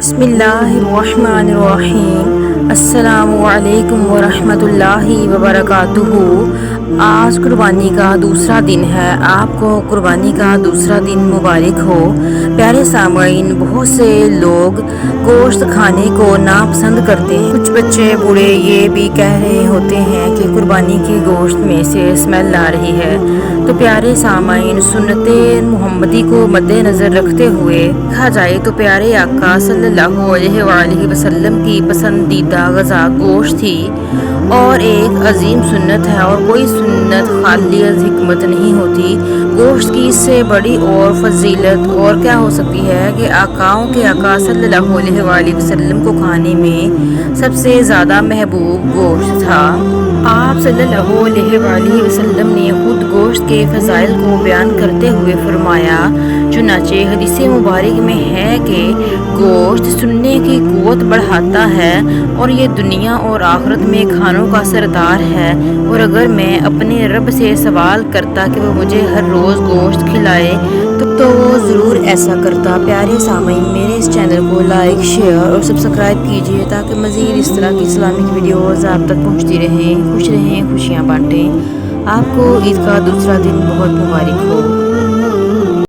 بسم اللہ الرحمن الرحیم۔ السلام علیکم ورحمۃ اللہ وبرکاتہ۔ آج قربانی کا دوسرا دن ہے، آپ کو قربانی کا دوسرا دن مبارک ہو۔ پیارے سامعین، بہت سے لوگ گوشت کھانے کو ناپسند کرتے ہیں۔ کچھ بچے بوڑھے یہ بھی کہہ رہے ہوتے ہیں کہ قربانی کے گوشت میں سے اسمیل آ رہی ہے۔ تو پیارے سامعین، سنت محمدی کو مد نظر رکھتے ہوئے کہا جائے تو پیارے آقا صلی اللہ علیہ وآلہ وسلم کی پسندیدہ غذا گوشت تھی، اور ایک عظیم سنت ہے، اور کوئی سنت خالی از حکمت نہیں ہوتی۔ گوشت کی اس سے بڑی اور فضیلت اور کیا ہو سکتی ہے کہ آقاؤں کے آقا صلی اللہ علیہ وآلہ وسلم کو کھانے میں سب سے زیادہ محبوب گوشت تھا۔ آپ صلی اللہ علیہ وآلہ وسلم نے خود گوشت کے فضائل کو بیان کرتے ہوئے فرمایا، چنانچہ حدیث مبارک میں ہے کہ گوشت سننے کی قوت بڑھاتا ہے، اور یہ دنیا اور آخرت میں کھانوں کا سردار ہے، اور اگر میں اپنے رب سے سوال کرتا کہ وہ مجھے ہر روز گوشت کھلائے تو وہ ضرور ایسا کرتا۔ پیارے سامعین، میرے اس چینل کو لائک، شیئر اور سبسکرائب کیجیے تاکہ مزید اس طرح کی اسلامک ویڈیوز آپ تک پہنچتی رہیں۔ خوش رہیں، خوشیاں بانٹیں۔ آپ کو عید کا دوسرا دن بہت مبارک ہو۔